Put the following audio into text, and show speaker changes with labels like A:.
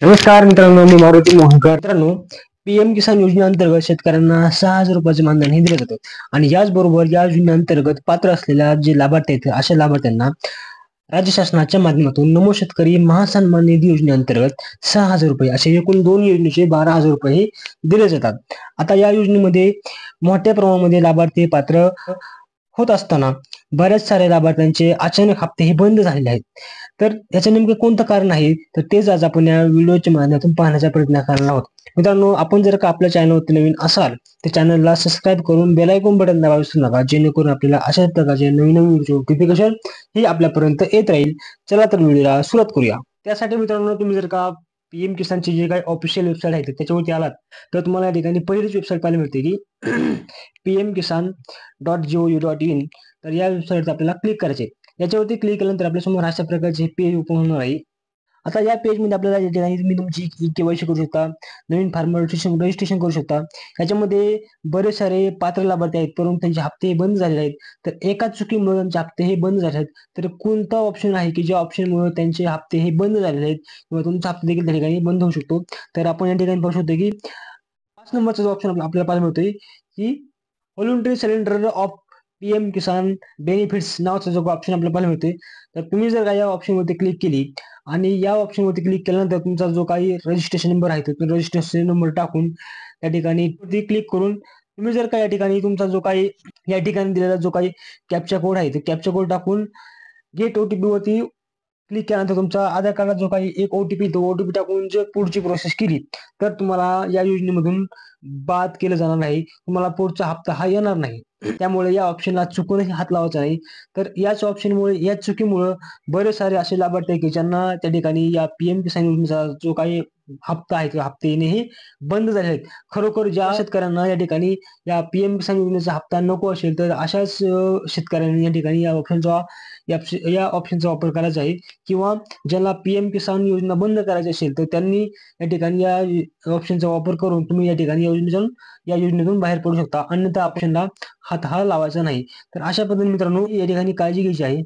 A: नमस्कार मित्रांनो, मी मारुती मोहनकर. मित्रांनो, पीएम किसान योजनेअंतर्गत शेतकऱ्यांना 6,000 रुपयाचे मानधन हे दिले जाते आणि याचबरोबर या योजनेअंतर्गत पात्र असलेल्या जे लाभार्थी आहेत अशा लाभार्थ्यांना राज्य शासनाच्या माध्यमातून नमो शेतकरी महासन्मान निधी योजनेअंतर्गत 6,000 रुपये असे एकूण दोन योजनेचे 12,000 रुपये हे दिले जातात. आता या योजनेमध्ये मोठ्या प्रमाणामध्ये लाभार्थी पात्र होत असताना बऱ्याच साऱ्या लाभार्थ्यांचे अचानक हप्ते हे बंद झालेले आहेत. तर याचं नेमकं कोणतं कारण आहे, तर तेच आज आपण या व्हिडिओच्या माध्यमातून पाहण्याचा प्रयत्न करणार आहोत. मित्रांनो, आपण जर का आपल्या चॅनलवरती नवीन असाल तर चॅनलला सबस्क्राईब करून बेल आयकॉन बटन दाबायला विसरू नका, जेणेकरून आपल्याला अशाच प्रकारचे नवीन नवीन व्हिडिओ नोटिफिकेशन हे आपल्यापर्यंत येत राहील. चला तर व्हिडिओला सुरुवात करूया. त्यासाठी मित्रांनो, तुम्ही जर का पीएम किसानची जे काही ऑफिशियल वेबसाईट आहे त्याच्यावरती आलात तर तुम्हाला या ठिकाणी पहिलीच वेबसाईट पाहायला मिळते की pmkisan.gov.in. तर या वेबसाईटवर आपल्याला क्लिक करायचे. याच्यावरती क्लिक केल्यानंतर आपल्यासमोर अशा प्रकारचे पेज ओपन होणार आहे. आता या पेजमध्ये आपल्याला या ठिकाणी तुम्ही तुमची केवायसी करू शकता, नवीन फार्मर रजिस्ट्रेशन करू शकता. याच्यामध्ये बरेच सारे पात्र लाभार्थी आहेत, परंतु त्यांचे हप्ते बंद झालेले आहेत. तर एकाच चुकीमुळे त्यांचे हप्ते हे बंद झाले आहेत. तर कोणता ऑप्शन आहे की ज्या ऑप्शनमुळे त्यांचे हप्ते हे बंद झालेले आहेत किंवा तुमचा हप्ता देखील त्या ठिकाणी बंद होऊ शकतो. तर आपण या ठिकाणी पाहू शकतो की 5 नंबरचा जो ऑप्शन आपल्याला पाहायला मिळतोय की voluntary surrender of PM Kisan benefits नावाचा जो ऑप्शन आपल्याला पाहायला मिळतोय. तर तुम्ही जर का या ऑप्शनवरती क्लिक केली आणि या ऑप्शनवरती क्लिक केल्यानंतर तुमचा जो काही रजिस्ट्रेशन नंबर आहे तो रजिस्ट्रेशन नंबर टाकून त्या ठिकाणी क्लिक करून तुम्ही जर का या ठिकाणी तुमचा जो काही या ठिकाणी दिलेला जो काही कॅप्चा कोड आहे तो कॅप्चा कोड टाकून गेट ओटीपी वरती क्लिक केल्यानंतर तुमचा आधार कार्डात जो काही एक ओटीपी तो ओटीपी टाकून जर पुढची प्रोसेस केली तर तुम्हाला या योजनेमधून बाद केलं जाणार नाही, तुम्हाला पुढचा हप्ता हा येणार नाही. त्यामुळे या ऑप्शनला चुकूनही हात लावायचा नाही. तर याच ऑप्शनमुळे या चुकीमुळे बरेच सारे असे लाभार्थी आहे की ज्यांना त्या ठिकाणी या पीएम किसान योजनेचा जो काही हप्ता आहे तो हप्ते येणे हे बंद झाले आहेत. खरोखर ज्या शेतकऱ्यांना या ठिकाणी या पीएम किसान योजनेचा हप्ता नको असेल तर अशाच शेतकऱ्यांनी या ठिकाणी या ऑप्शनचा वापर करायचा आहे. किंवा ज्याला पीएम किसान योजना बंद करायची असेल तर त्यांनी या ठिकाणी या ऑप्शनचा वापर करून तुम्ही या ठिकाणी या योजनेतून बाहेर पडू शकता. अन्यथा ऑप्शनला हात हा लावायचा नाही. तर अशा पद्धतीने मित्रांनो या ठिकाणी काळजी घ्यायची आहे.